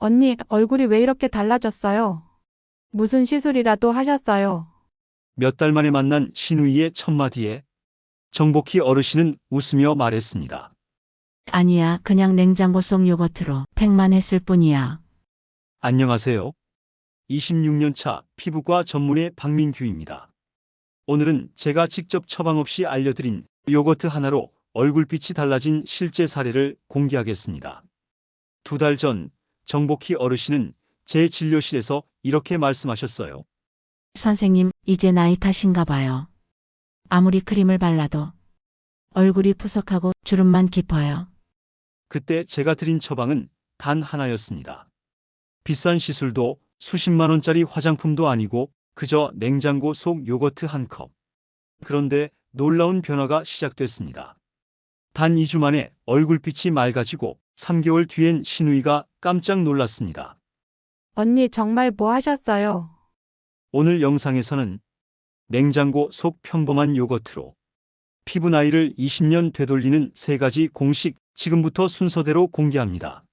언니, 얼굴이 왜 이렇게 달라졌어요? 무슨 시술이라도 하셨어요? 몇 달 만에 만난 신우이의 첫마디에 정복희 어르신은 웃으며 말했습니다. 아니야, 그냥 냉장고 속 요거트로 팩만 했을 뿐이야. 안녕하세요. 26년 차 피부과 전문의 박민규입니다. 오늘은 제가 직접 처방 없이 알려드린 요거트 하나로 얼굴빛이 달라진 실제 사례를 공개하겠습니다. 2달 전 정복희 어르신은 제 진료실에서 이렇게 말씀하셨어요. 선생님, 이제 나이 탓인가 봐요. 아무리 크림을 발라도 얼굴이 푸석하고 주름만 깊어요. 그때 제가 드린 처방은 단 하나였습니다. 비싼 시술도 수십만 원짜리 화장품도 아니고 그저 냉장고 속 요거트 한 컵. 그런데 놀라운 변화가 시작됐습니다. 단 2주 만에 얼굴빛이 맑아지고 3개월 뒤엔 신우이가 깜짝 놀랐습니다. 언니, 정말 뭐 하셨어요? 오늘 영상에서는 냉장고 속 평범한 요거트로 피부 나이를 20년 되돌리는 3가지 공식 지금부터 순서대로 공개합니다.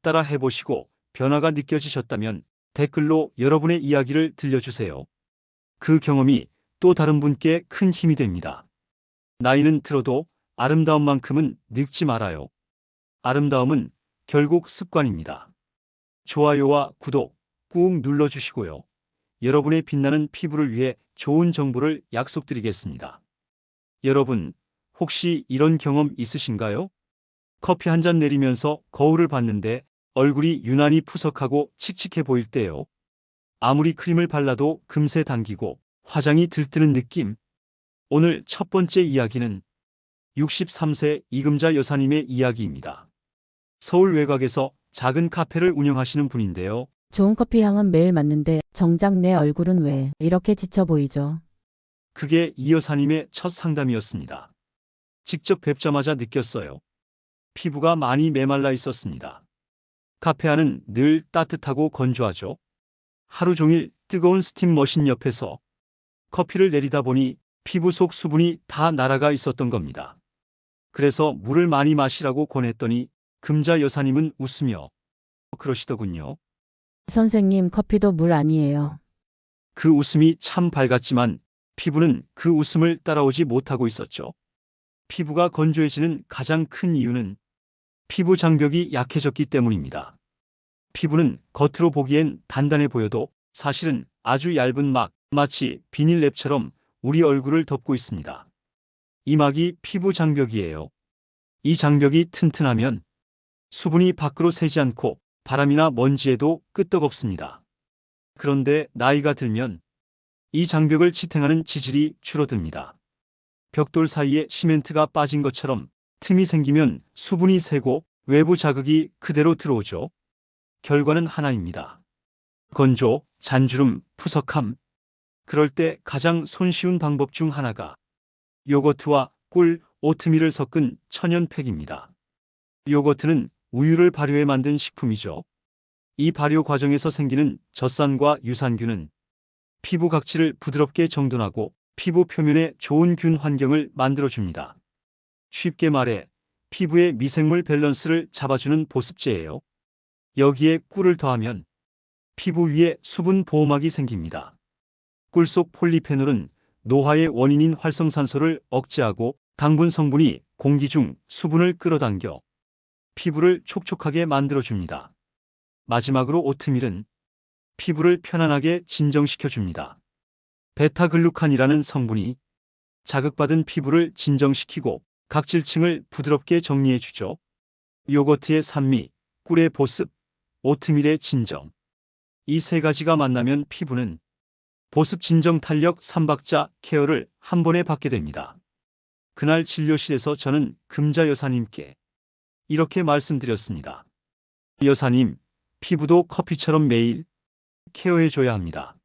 따라 해보시고 변화가 느껴지셨다면 댓글로 여러분의 이야기를 들려주세요. 그 경험이 또 다른 분께 큰 힘이 됩니다. 나이는 들어도 아름다움만큼은 늙지 말아요. 아름다움은 결국 습관입니다. 좋아요와 구독 꾹 눌러주시고요. 여러분의 빛나는 피부를 위해 좋은 정보를 약속드리겠습니다. 여러분, 혹시 이런 경험 있으신가요? 커피 한 잔 내리면서 거울을 봤는데 얼굴이 유난히 푸석하고 칙칙해 보일 때요. 아무리 크림을 발라도 금세 당기고 화장이 들뜨는 느낌. 오늘 첫 번째 이야기는 63세 이금자 여사님의 이야기입니다. 서울 외곽에서 작은 카페를 운영하시는 분인데요. 좋은 커피 향은 매일 맡는데 정작 내 얼굴은 왜 이렇게 지쳐 보이죠? 그게 이 여사님의 첫 상담이었습니다. 직접 뵙자마자 느꼈어요. 피부가 많이 메말라 있었습니다. 카페 안은 늘 따뜻하고 건조하죠. 하루 종일 뜨거운 스팀 머신 옆에서 커피를 내리다 보니 피부 속 수분이 다 날아가 있었던 겁니다. 그래서 물을 많이 마시라고 권했더니 금자 여사님은 웃으며 그러시더군요. 선생님, 커피도 물 아니에요. 그 웃음이 참 밝았지만 피부는 그 웃음을 따라오지 못하고 있었죠. 피부가 건조해지는 가장 큰 이유는 피부 장벽이 약해졌기 때문입니다. 피부는 겉으로 보기엔 단단해 보여도 사실은 아주 얇은 막, 마치 비닐랩처럼 우리 얼굴을 덮고 있습니다. 이 막이 피부 장벽이에요. 이 장벽이 튼튼하면 수분이 밖으로 새지 않고 바람이나 먼지에도 끄떡없습니다. 그런데 나이가 들면 이 장벽을 지탱하는 지질이 줄어듭니다. 벽돌 사이에 시멘트가 빠진 것처럼 틈이 생기면 수분이 새고 외부 자극이 그대로 들어오죠. 결과는 하나입니다. 건조, 잔주름, 푸석함. 그럴 때 가장 손쉬운 방법 중 하나가 요거트와 꿀, 오트밀을 섞은 천연팩입니다. 요거트는 우유를 발효해 만든 식품이죠. 이 발효 과정에서 생기는 젖산과 유산균은 피부 각질을 부드럽게 정돈하고 피부 표면에 좋은 균 환경을 만들어줍니다. 쉽게 말해 피부의 미생물 밸런스를 잡아주는 보습제예요. 여기에 꿀을 더하면 피부 위에 수분 보호막이 생깁니다. 꿀 속 폴리페놀은 노화의 원인인 활성산소를 억제하고 당분 성분이 공기 중 수분을 끌어당겨 피부를 촉촉하게 만들어줍니다. 마지막으로 오트밀은 피부를 편안하게 진정시켜줍니다. 베타글루칸이라는 성분이 자극받은 피부를 진정시키고 각질층을 부드럽게 정리해주죠. 요거트의 산미, 꿀의 보습, 오트밀의 진정. 이 3가지가 만나면 피부는 보습 진정 탄력 3박자 케어를 한 번에 받게 됩니다. 그날 진료실에서 저는 금자 여사님께 이렇게 말씀드렸습니다. 여사님, 피부도 커피처럼 매일 케어해줘야 합니다.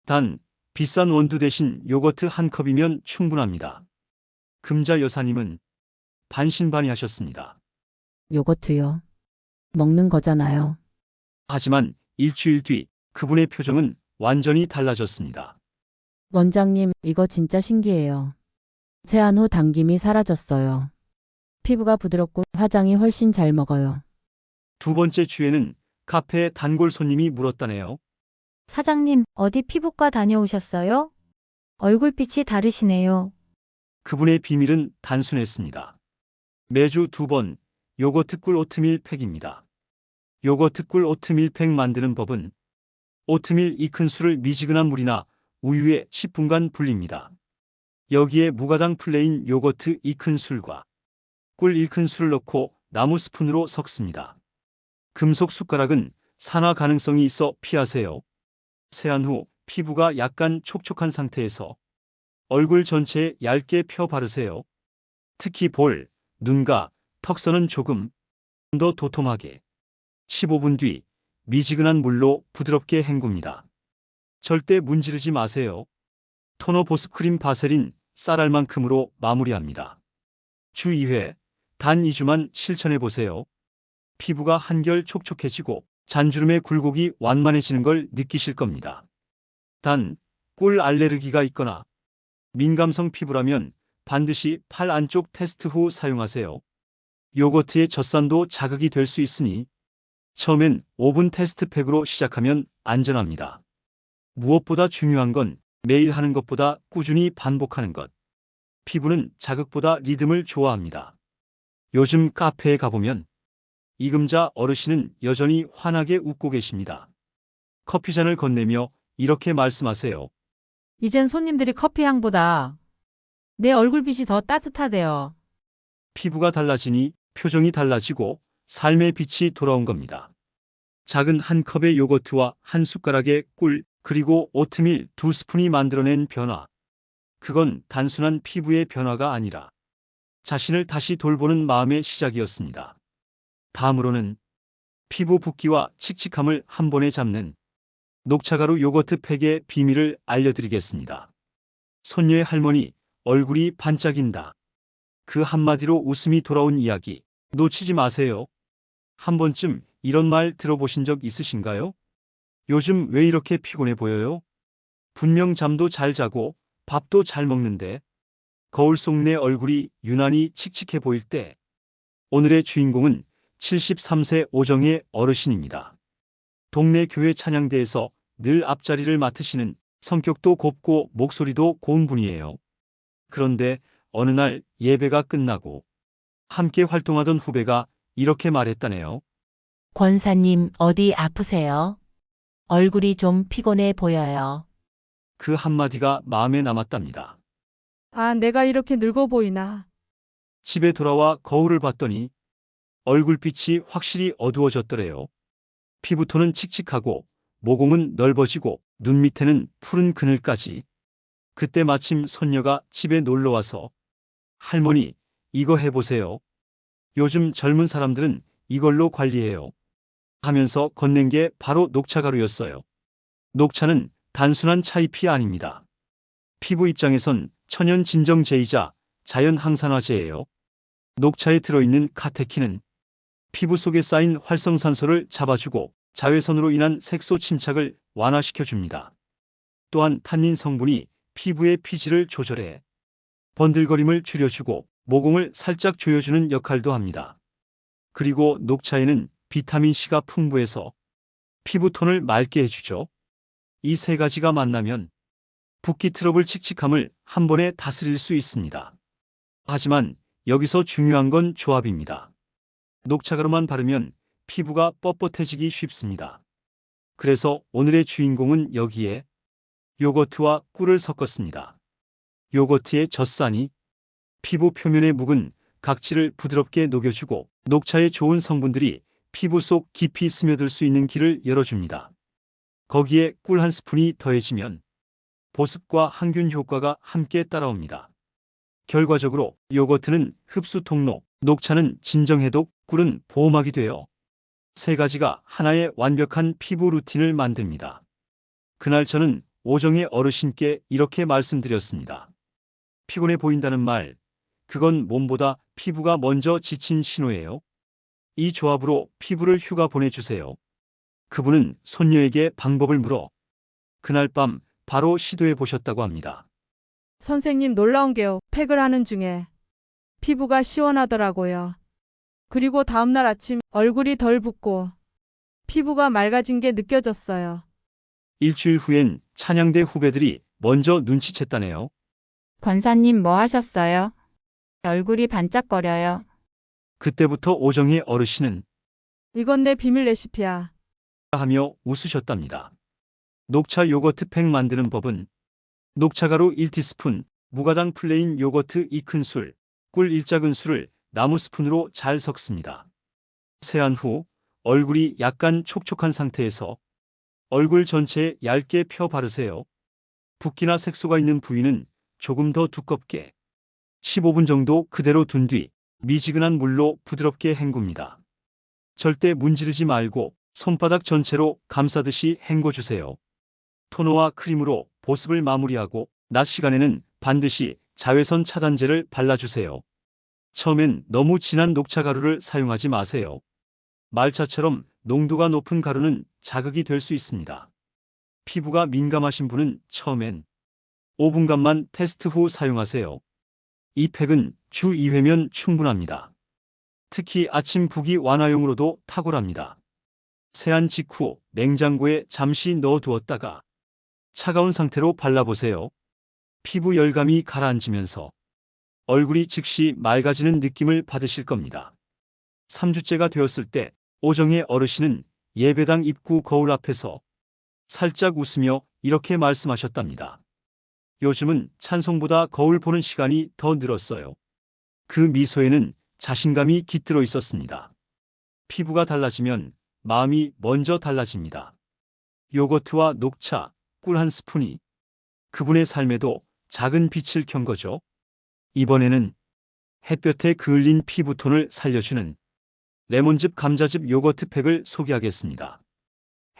단, 비싼 원두 대신 요거트 한 컵이면 충분합니다. 금자 여사님은 반신반의하셨습니다. 요거트요. 먹는 거잖아요. 하지만 일주일 뒤 그분의 표정은 완전히 달라졌습니다. 원장님, 이거 진짜 신기해요. 제한 후 당김이 사라졌어요. 피부가 부드럽고 화장이 훨씬 잘 먹어요. 2번째 주에는 카페에 단골 손님이 물었다네요. 사장님, 어디 피부과 다녀오셨어요? 얼굴빛이 다르시네요. 그분의 비밀은 단순했습니다. 매주 2번 요거트 꿀 오트밀 팩입니다. 요거트 꿀 오트밀 팩 만드는 법은 오트밀 2큰술을 미지근한 물이나 우유에 10분간 불립니다. 여기에 무가당 플레인 요거트 2큰술과 꿀 1큰술을 넣고 나무 스푼으로 섞습니다. 금속 숟가락은 산화 가능성이 있어 피하세요. 세안 후 피부가 약간 촉촉한 상태에서 얼굴 전체에 얇게 펴 바르세요. 특히 볼, 눈가, 턱선은 조금 더 도톰하게 15분 뒤 미지근한 물로 부드럽게 헹굽니다. 절대 문지르지 마세요. 토너 보습크림 바세린 쌀알만큼으로 마무리합니다. 주 2회, 단 2주만 실천해 보세요. 피부가 한결 촉촉해지고 잔주름의 굴곡이 완만해지는 걸 느끼실 겁니다. 단, 꿀 알레르기가 있거나 민감성 피부라면 반드시 팔 안쪽 테스트 후 사용하세요. 요거트의 젖산도 자극이 될 수 있으니 처음엔 오븐 테스트 팩으로 시작하면 안전합니다. 무엇보다 중요한 건 매일 하는 것보다 꾸준히 반복하는 것. 피부는 자극보다 리듬을 좋아합니다. 요즘 카페에 가보면 이금자 어르신은 여전히 환하게 웃고 계십니다. 커피잔을 건네며 이렇게 말씀하세요. 이젠 손님들이 커피 향보다 내 얼굴빛이 더 따뜻하대요. 피부가 달라지니 표정이 달라지고 삶의 빛이 돌아온 겁니다. 작은 한 컵의 요거트와 한 숟가락의 꿀, 그리고 오트밀 2스푼이 만들어낸 변화. 그건 단순한 피부의 변화가 아니라 자신을 다시 돌보는 마음의 시작이었습니다. 다음으로는 피부 붓기와 칙칙함을 한 번에 잡는 녹차가루 요거트 팩의 비밀을 알려드리겠습니다. 손녀의 할머니, 얼굴이 반짝인다. 그 한마디로 웃음이 돌아온 이야기 놓치지 마세요. 한 번쯤 이런 말 들어보신 적 있으신가요? 요즘 왜 이렇게 피곤해 보여요? 분명 잠도 잘 자고 밥도 잘 먹는데 거울 속 내 얼굴이 유난히 칙칙해 보일 때 오늘의 주인공은 73세 오정의 어르신입니다. 동네 교회 찬양대에서 늘 앞자리를 맡으시는 성격도 곱고 목소리도 고운 분이에요. 그런데 어느 날 예배가 끝나고 함께 활동하던 후배가 이렇게 말했다네요. 권사님, 어디 아프세요? 얼굴이 좀 피곤해 보여요. 그 한마디가 마음에 남았답니다. 아, 내가 이렇게 늙어 보이나? 집에 돌아와 거울을 봤더니 얼굴빛이 확실히 어두워졌더래요. 피부톤은 칙칙하고 모공은 넓어지고 눈 밑에는 푸른 그늘까지. 그때 마침 손녀가 집에 놀러와서 할머니, 이거 해보세요. 요즘 젊은 사람들은 이걸로 관리해요. 하면서 건넨 게 바로 녹차가루였어요. 녹차는 단순한 차잎이 아닙니다. 피부 입장에선 천연 진정제이자 자연 항산화제예요. 녹차에 들어있는 카테킨은 피부 속에 쌓인 활성산소를 잡아주고 자외선으로 인한 색소 침착을 완화시켜줍니다. 또한 탄닌 성분이 피부의 피지를 조절해 번들거림을 줄여주고 모공을 살짝 조여주는 역할도 합니다. 그리고 녹차에는 비타민C가 풍부해서 피부톤을 맑게 해주죠. 이 세 가지가 만나면 붓기 트러블 칙칙함을 한 번에 다스릴 수 있습니다. 하지만 여기서 중요한 건 조합입니다. 녹차가루만 바르면 피부가 뻣뻣해지기 쉽습니다. 그래서 오늘의 주인공은 여기에 요거트와 꿀을 섞었습니다. 요거트의 젖산이 피부 표면에 묵은 각질을 부드럽게 녹여주고 녹차의 좋은 성분들이 피부 속 깊이 스며들 수 있는 길을 열어줍니다. 거기에 꿀 한 스푼이 더해지면 보습과 항균 효과가 함께 따라옵니다. 결과적으로 요거트는 흡수 통로, 녹차는 진정 해독, 꿀은 보호막이 되어 세 가지가 하나의 완벽한 피부 루틴을 만듭니다. 그날 저는 오정의 어르신께 이렇게 말씀드렸습니다. 피곤해 보인다는 말, 그건 몸보다 피부가 먼저 지친 신호예요. 이 조합으로 피부를 휴가 보내주세요. 그분은 손녀에게 방법을 물어 그날 밤 바로 시도해 보셨다고 합니다. 선생님, 놀라운 게요. 팩을 하는 중에 피부가 시원하더라고요. 그리고 다음날 아침 얼굴이 덜 붓고 피부가 맑아진 게 느껴졌어요. 일주일 후엔 찬양대 후배들이 먼저 눈치챘다네요. 권사님 뭐 하셨어요? 얼굴이 반짝거려요. 그때부터 오정희 어르신은 이건 내 비밀 레시피야. 하며 웃으셨답니다. 녹차 요거트 팩 만드는 법은 녹차가루 1티스푼, 무가당 플레인 요거트 2큰술, 꿀 1작은술을 나무 스푼으로 잘 섞습니다. 세안 후 얼굴이 약간 촉촉한 상태에서 얼굴 전체에 얇게 펴 바르세요. 붓기나 색소가 있는 부위는 조금 더 두껍게 15분 정도 그대로 둔 뒤 미지근한 물로 부드럽게 헹굽니다. 절대 문지르지 말고 손바닥 전체로 감싸듯이 헹궈주세요. 토너와 크림으로 보습을 마무리하고 낮 시간에는 반드시 자외선 차단제를 발라주세요. 처음엔 너무 진한 녹차 가루를 사용하지 마세요. 말차처럼 농도가 높은 가루는 자극이 될 수 있습니다. 피부가 민감하신 분은 처음엔 5분간만 테스트 후 사용하세요. 이 팩은 주 2회면 충분합니다. 특히 아침 붓기 완화용으로도 탁월합니다. 세안 직후 냉장고에 잠시 넣어두었다가 차가운 상태로 발라보세요. 피부 열감이 가라앉으면서 얼굴이 즉시 맑아지는 느낌을 받으실 겁니다. 3주째가 되었을 때 오정혜 어르신은 예배당 입구 거울 앞에서 살짝 웃으며 이렇게 말씀하셨답니다. 요즘은 찬송보다 거울 보는 시간이 더 늘었어요. 그 미소에는 자신감이 깃들어 있었습니다. 피부가 달라지면 마음이 먼저 달라집니다. 요거트와 녹차, 꿀 한 스푼이 그분의 삶에도 작은 빛을 켠 거죠. 이번에는 햇볕에 그을린 피부톤을 살려주는 레몬즙 감자즙 요거트 팩을 소개하겠습니다.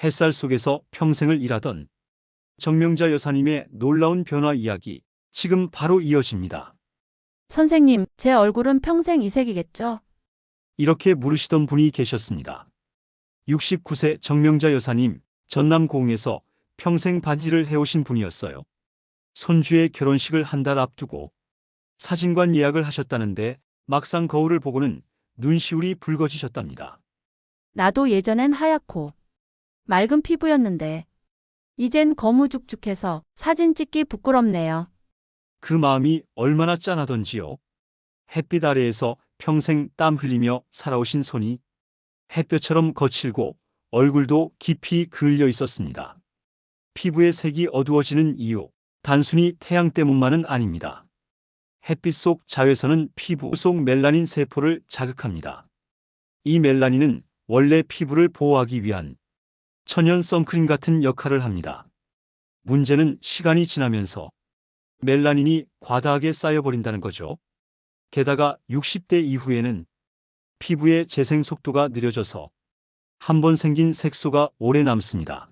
햇살 속에서 평생을 일하던 정명자 여사님의 놀라운 변화 이야기 지금 바로 이어집니다. 선생님, 제 얼굴은 평생 이색이겠죠? 이렇게 물으시던 분이 계셨습니다. 69세 정명자 여사님, 전남 고흥에서 평생 바지를 해오신 분이었어요. 손주의 결혼식을 한 달 앞두고 사진관 예약을 하셨다는데 막상 거울을 보고는 눈시울이 붉어지셨답니다. 나도 예전엔 하얗고 맑은 피부였는데 이젠 거무죽죽해서 사진 찍기 부끄럽네요. 그 마음이 얼마나 짠하던지요. 햇빛 아래에서 평생 땀 흘리며 살아오신 손이 햇볕처럼 거칠고 얼굴도 깊이 그을려 있었습니다. 피부의 색이 어두워지는 이유, 단순히 태양 때문만은 아닙니다. 햇빛 속 자외선은 피부 속 멜라닌 세포를 자극합니다. 이 멜라닌은 원래 피부를 보호하기 위한 천연 선크림 같은 역할을 합니다. 문제는 시간이 지나면서 멜라닌이 과다하게 쌓여버린다는 거죠. 게다가 60대 이후에는 피부의 재생 속도가 느려져서 한번 생긴 색소가 오래 남습니다.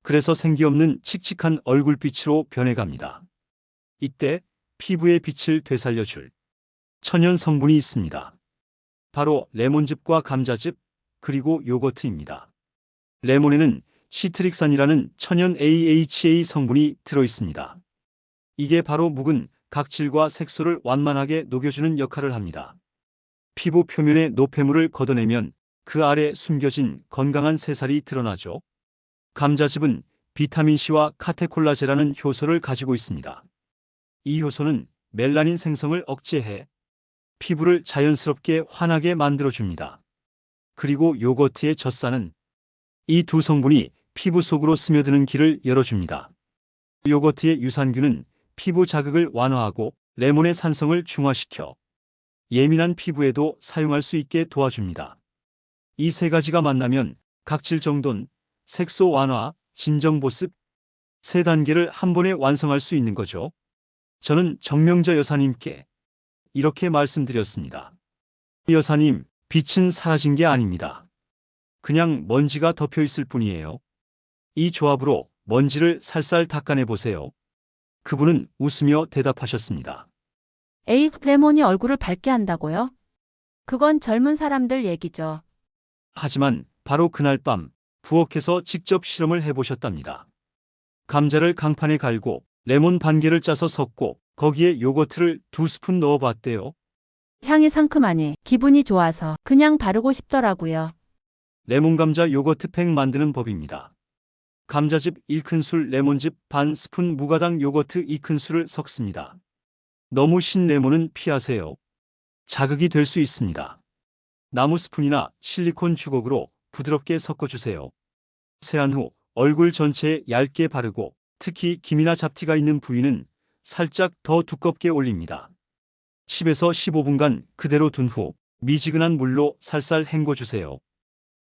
그래서 생기 없는 칙칙한 얼굴빛으로 변해갑니다. 이때 피부의 빛을 되살려줄 천연 성분이 있습니다. 바로 레몬즙과 감자즙, 그리고 요거트입니다. 레몬에는 시트릭산이라는 천연 AHA 성분이 들어있습니다. 이게 바로 묵은 각질과 색소를 완만하게 녹여주는 역할을 합니다. 피부 표면의 노폐물을 걷어내면 그 아래 숨겨진 건강한 새살이 드러나죠. 감자즙은 비타민C와 카테콜라제라는 효소를 가지고 있습니다. 이 효소는 멜라닌 생성을 억제해 피부를 자연스럽게 환하게 만들어줍니다. 그리고 요거트의 젖산은 이 두 성분이 피부 속으로 스며드는 길을 열어줍니다. 요거트의 유산균은 피부 자극을 완화하고 레몬의 산성을 중화시켜 예민한 피부에도 사용할 수 있게 도와줍니다. 이 세 가지가 만나면 각질 정돈, 색소 완화, 진정 보습, 세 단계를 한 번에 완성할 수 있는 거죠. 저는 정명자 여사님께 이렇게 말씀드렸습니다. 여사님, 빛은 사라진 게 아닙니다. 그냥 먼지가 덮여 있을 뿐이에요. 이 조합으로 먼지를 살살 닦아내 보세요. 그분은 웃으며 대답하셨습니다. 에이, 레몬이 얼굴을 밝게 한다고요? 그건 젊은 사람들 얘기죠. 하지만 바로 그날 밤 부엌에서 직접 실험을 해보셨답니다. 감자를 강판에 갈고 레몬 반 개를 짜서 섞고 거기에 요거트를 2스푼 넣어봤대요. 향이 상큼하니 기분이 좋아서 그냥 바르고 싶더라고요. 레몬 감자 요거트 팩 만드는 법입니다. 감자즙 1큰술, 레몬즙 반 스푼, 무가당 요거트 2큰술을 섞습니다. 너무 신 레몬은 피하세요. 자극이 될 수 있습니다. 나무 스푼이나 실리콘 주걱으로 부드럽게 섞어주세요. 세안 후 얼굴 전체에 얇게 바르고 특히 김이나 잡티가 있는 부위는 살짝 더 두껍게 올립니다. 10에서 15분간 그대로 둔 후 미지근한 물로 살살 헹궈주세요.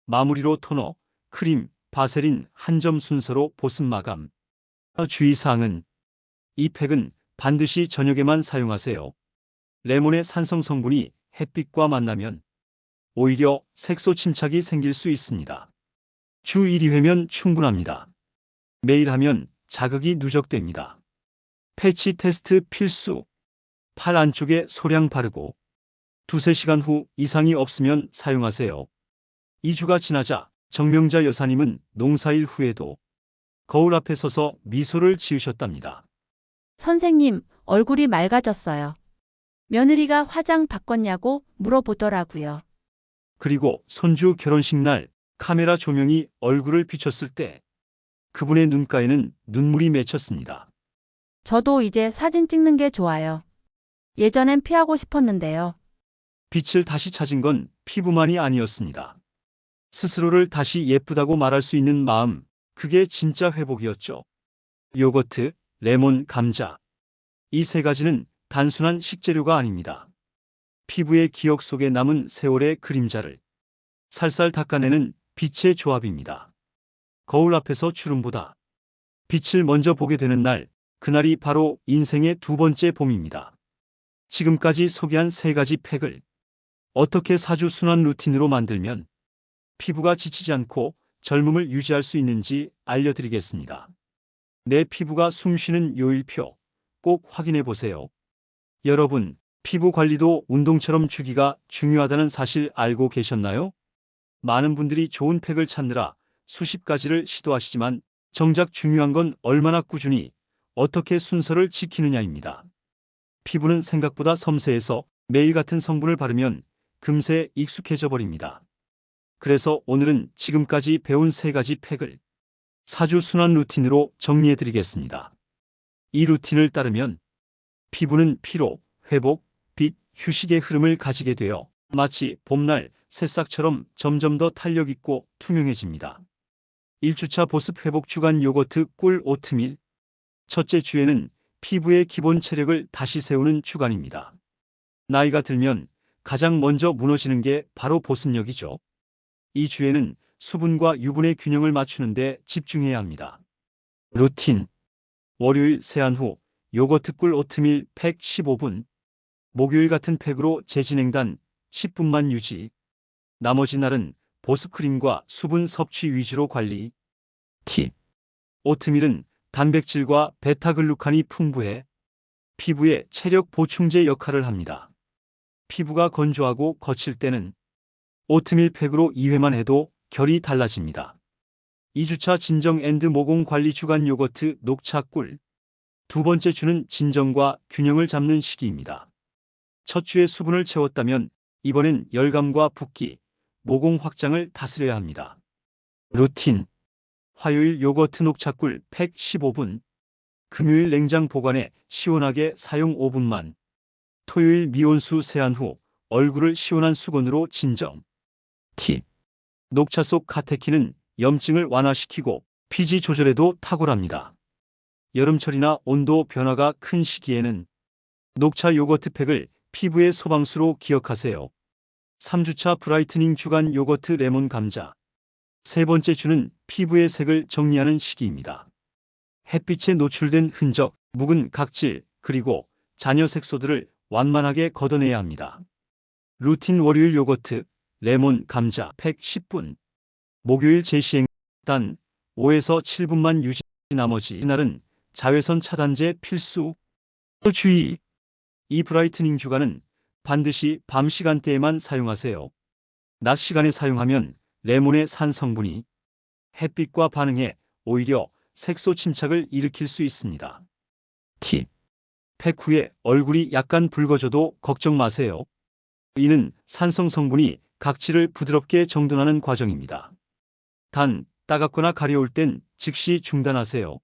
마무리로 토너, 크림, 바세린 한 점 순서로 보습 마감. 주의사항은 이 팩은 반드시 저녁에만 사용하세요. 레몬의 산성 성분이 햇빛과 만나면 오히려 색소 침착이 생길 수 있습니다. 주 1회면 충분합니다. 매일 하면 자극이 누적됩니다. 패치 테스트 필수. 팔 안쪽에 소량 바르고 2~3시간 후 이상이 없으면 사용하세요. 2주가 지나자 정명자 여사님은 농사일 후에도 거울 앞에 서서 미소를 지으셨답니다. 선생님, 얼굴이 맑아졌어요. 며느리가 화장 바꿨냐고 물어보더라고요. 그리고 손주 결혼식 날 카메라 조명이 얼굴을 비췄을 때 그분의 눈가에는 눈물이 맺혔습니다. 저도 이제 사진 찍는 게 좋아요. 예전엔 피하고 싶었는데요. 빛을 다시 찾은 건 피부만이 아니었습니다. 스스로를 다시 예쁘다고 말할 수 있는 마음, 그게 진짜 회복이었죠. 요거트, 레몬, 감자. 이 세 가지는 단순한 식재료가 아닙니다. 피부의 기억 속에 남은 세월의 그림자를 살살 닦아내는 빛의 조합입니다. 거울 앞에서 주름보다 빛을 먼저 보게 되는 날, 그날이 바로 인생의 두 번째 봄입니다. 지금까지 소개한 세 가지 팩을 어떻게 4주 순환 루틴으로 만들면 피부가 지치지 않고 젊음을 유지할 수 있는지 알려드리겠습니다. 내 피부가 숨쉬는 요일표 꼭 확인해 보세요. 여러분, 피부 관리도 운동처럼 주기가 중요하다는 사실 알고 계셨나요? 많은 분들이 좋은 팩을 찾느라 수십 가지를 시도하시지만 정작 중요한 건 얼마나 꾸준히 어떻게 순서를 지키느냐입니다. 피부는 생각보다 섬세해서 매일 같은 성분을 바르면 금세 익숙해져 버립니다. 그래서 오늘은 지금까지 배운 세 가지 팩을 4주 순환 루틴으로 정리해 드리겠습니다. 이 루틴을 따르면 피부는 피로, 회복, 빛, 휴식의 흐름을 가지게 되어 마치 봄날 새싹처럼 점점 더 탄력 있고 투명해집니다. 1주차 보습 회복 주간 요거트 꿀 오트밀. 첫째 주에는 피부의 기본 체력을 다시 세우는 주간입니다. 나이가 들면 가장 먼저 무너지는 게 바로 보습력이죠. 이 주에는 수분과 유분의 균형을 맞추는 데 집중해야 합니다. 루틴. 월요일 세안 후 요거트 꿀 오트밀 팩 15분. 목요일 같은 팩으로 재진행단 10분만 유지. 나머지 날은 보습 크림과 수분 섭취 위주로 관리. 팁. 오트밀은 단백질과 베타글루칸이 풍부해 피부의 체력 보충제 역할을 합니다. 피부가 건조하고 거칠 때는 오트밀 팩으로 2회만 해도 결이 달라집니다. 2주차 진정 앤드 모공 관리 주간 요거트 녹차 꿀. 두 번째 주는 진정과 균형을 잡는 시기입니다. 첫 주에 수분을 채웠다면 이번엔 열감과 붓기, 모공 확장을 다스려야 합니다. 루틴. 화요일 요거트 녹차꿀 팩 15분. 금요일 냉장 보관해 시원하게 사용 5분만. 토요일 미온수 세안 후 얼굴을 시원한 수건으로 진정. 팁. 녹차 속 카테킨은 염증을 완화시키고 피지 조절에도 탁월합니다. 여름철이나 온도 변화가 큰 시기에는 녹차 요거트 팩을 피부의 소방수로 기억하세요. 3주차 브라이트닝 주간 요거트 레몬 감자. 세 번째 주는 피부의 색을 정리하는 시기입니다. 햇빛에 노출된 흔적, 묵은 각질, 그리고 잔여 색소들을 완만하게 걷어내야 합니다. 루틴 월요일 요거트, 레몬 감자 팩 10분. 목요일 재시행 단 5에서 7분만 유지. 나머지 날은 자외선 차단제 필수. 주의. 이 브라이트닝 주간은 반드시 밤 시간대에만 사용하세요. 낮 시간에 사용하면 레몬의 산 성분이 햇빛과 반응해 오히려 색소 침착을 일으킬 수 있습니다. 팁. 팩 후에 얼굴이 약간 붉어져도 걱정 마세요. 이는 산성 성분이 각질을 부드럽게 정돈하는 과정입니다. 단, 따갑거나 가려울 땐 즉시 중단하세요.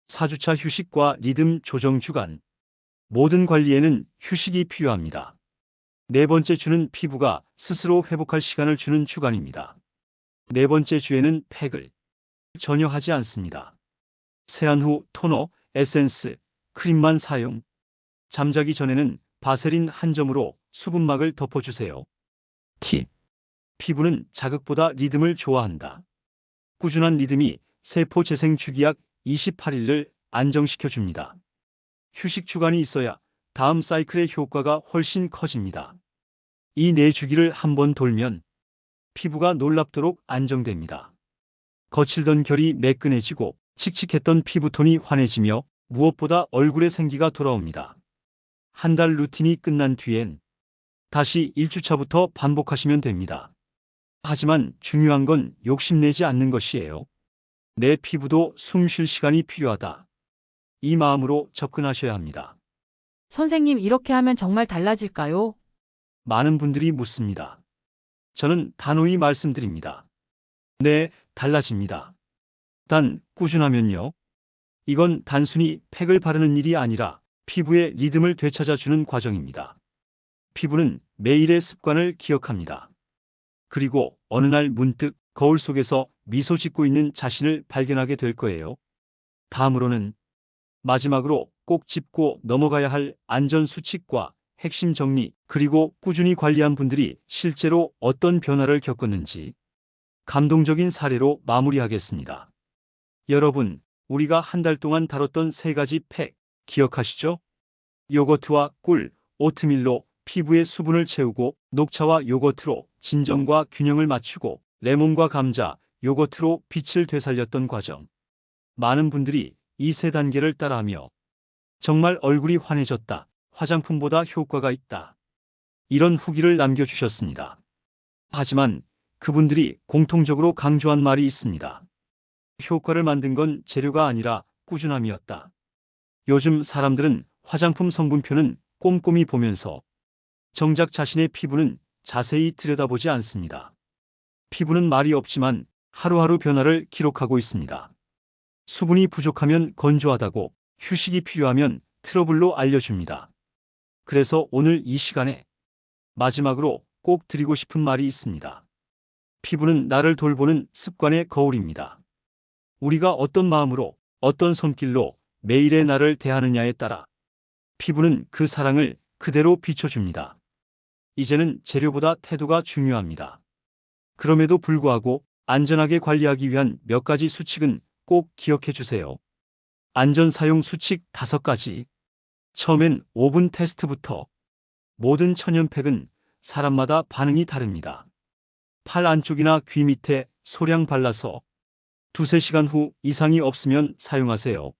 4주차 휴식과 리듬 조정 주간. 모든 관리에는 휴식이 필요합니다. 네 번째 주는 피부가 스스로 회복할 시간을 주는 주간입니다. 네 번째 주에는 팩을 전혀 하지 않습니다. 세안 후 토너, 에센스, 크림만 사용. 잠자기 전에는 바세린 한 점으로 수분막을 덮어주세요. 팁. 피부는 자극보다 리듬을 좋아한다. 꾸준한 리듬이 세포 재생 주기약 28일을 안정시켜 줍니다. 휴식 주간이 있어야 다음 사이클의 효과가 훨씬 커집니다. 이 네 주기를 한번 돌면 피부가 놀랍도록 안정됩니다. 거칠던 결이 매끈해지고 칙칙했던 피부톤이 환해지며 무엇보다 얼굴에 생기가 돌아옵니다. 한 달 루틴이 끝난 뒤엔 다시 1주차부터 반복하시면 됩니다. 하지만 중요한 건 욕심내지 않는 것이에요. 내 피부도 숨 쉴 시간이 필요하다. 이 마음으로 접근하셔야 합니다. 선생님, 이렇게 하면 정말 달라질까요? 많은 분들이 묻습니다. 저는 단호히 말씀드립니다. 네, 달라집니다. 단, 꾸준하면요. 이건 단순히 팩을 바르는 일이 아니라 피부의 리듬을 되찾아주는 과정입니다. 피부는 매일의 습관을 기억합니다. 그리고 어느 날 문득 거울 속에서 미소 짓고 있는 자신을 발견하게 될 거예요. 다음으로는 마지막으로 꼭 짚고 넘어가야 할 안전 수칙과 핵심 정리, 그리고 꾸준히 관리한 분들이 실제로 어떤 변화를 겪었는지 감동적인 사례로 마무리하겠습니다. 여러분, 우리가 한 달 동안 다뤘던 세 가지 팩 기억하시죠? 요거트와 꿀, 오트밀로 피부의 수분을 채우고, 녹차와 요거트로 진정과 균형을 맞추고, 레몬과 감자, 요거트로 빛을 되살렸던 과정. 많은 분들이 이 세 단계를 따라하며 정말 얼굴이 환해졌다, 화장품보다 효과가 있다, 이런 후기를 남겨주셨습니다. 하지만 그분들이 공통적으로 강조한 말이 있습니다. 효과를 만든 건 재료가 아니라 꾸준함이었다. 요즘 사람들은 화장품 성분표는 꼼꼼히 보면서 정작 자신의 피부는 자세히 들여다보지 않습니다. 피부는 말이 없지만 하루하루 변화를 기록하고 있습니다. 수분이 부족하면 건조하다고, 휴식이 필요하면 트러블로 알려줍니다. 그래서 오늘 이 시간에 마지막으로 꼭 드리고 싶은 말이 있습니다. 피부는 나를 돌보는 습관의 거울입니다. 우리가 어떤 마음으로, 어떤 손길로 매일의 나를 대하느냐에 따라 피부는 그 사랑을 그대로 비춰줍니다. 이제는 재료보다 태도가 중요합니다. 그럼에도 불구하고 안전하게 관리하기 위한 몇 가지 수칙은 꼭 기억해 주세요. 안전 사용 수칙 5가지. 처음엔 오븐 테스트부터. 모든 천연팩은 사람마다 반응이 다릅니다. 팔 안쪽이나 귀 밑에 소량 발라서 2~3시간 후 이상이 없으면 사용하세요.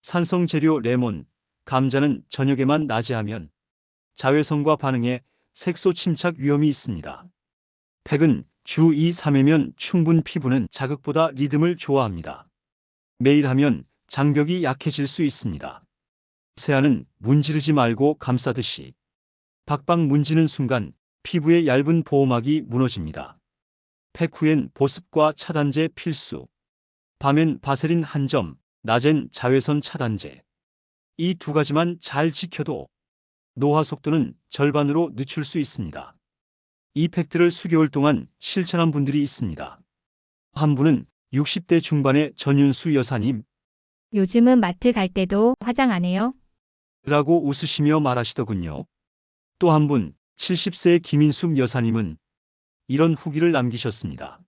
산성 재료 레몬, 감자는 저녁에만 낮에하면 자외선과 반응해 색소 침착 위험이 있습니다. 팩은 주 2~3회면 충분. 피부는 자극보다 리듬을 좋아합니다. 매일 하면 장벽이 약해질 수 있습니다. 세안은 문지르지 말고 감싸듯이. 박박 문지는 순간 피부의 얇은 보호막이 무너집니다. 팩 후엔 보습과 차단제 필수. 밤엔 바세린 한 점, 낮엔 자외선 차단제. 이 2가지만 잘 지켜도 노화 속도는 절반으로 늦출 수 있습니다. 이 팩트를 수개월 동안 실천한 분들이 있습니다. 한 분은 60대 중반의 전윤수 여사님. 요즘은 마트 갈 때도 화장 안 해요? 라고 웃으시며 말하시더군요. 또 한 분, 70세의 김인숙 여사님은 이런 후기를 남기셨습니다.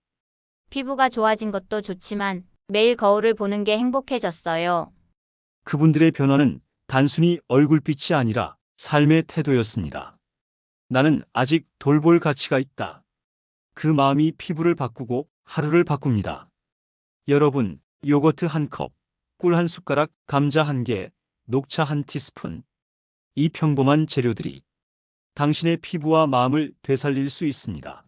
피부가 좋아진 것도 좋지만 매일 거울을 보는 게 행복해졌어요. 그분들의 변화는 단순히 얼굴빛이 아니라 삶의 태도였습니다. 나는 아직 돌볼 가치가 있다. 그 마음이 피부를 바꾸고 하루를 바꿉니다. 여러분, 요거트 1컵, 꿀 1숟가락, 감자 1개, 녹차 1티스푼. 이 평범한 재료들이 당신의 피부와 마음을 되살릴 수 있습니다.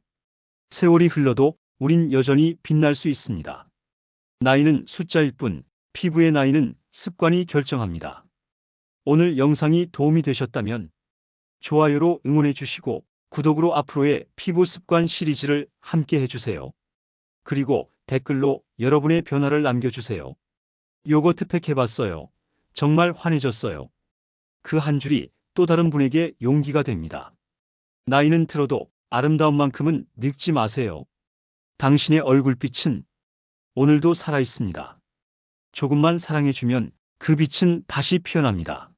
세월이 흘러도 우린 여전히 빛날 수 있습니다. 나이는 숫자일 뿐, 피부의 나이는 습관이 결정합니다. 오늘 영상이 도움이 되셨다면 좋아요로 응원해 주시고 구독으로 앞으로의 피부 습관 시리즈를 함께 해주세요. 그리고 댓글로 여러분의 변화를 남겨주세요. 요거트 팩 해봤어요. 정말 환해졌어요. 그 한 줄이 또 다른 분에게 용기가 됩니다. 나이는 들어도 아름다운 만큼은 늙지 마세요. 당신의 얼굴빛은 오늘도 살아있습니다. 조금만 사랑해주면 그 빛은 다시 피어납니다.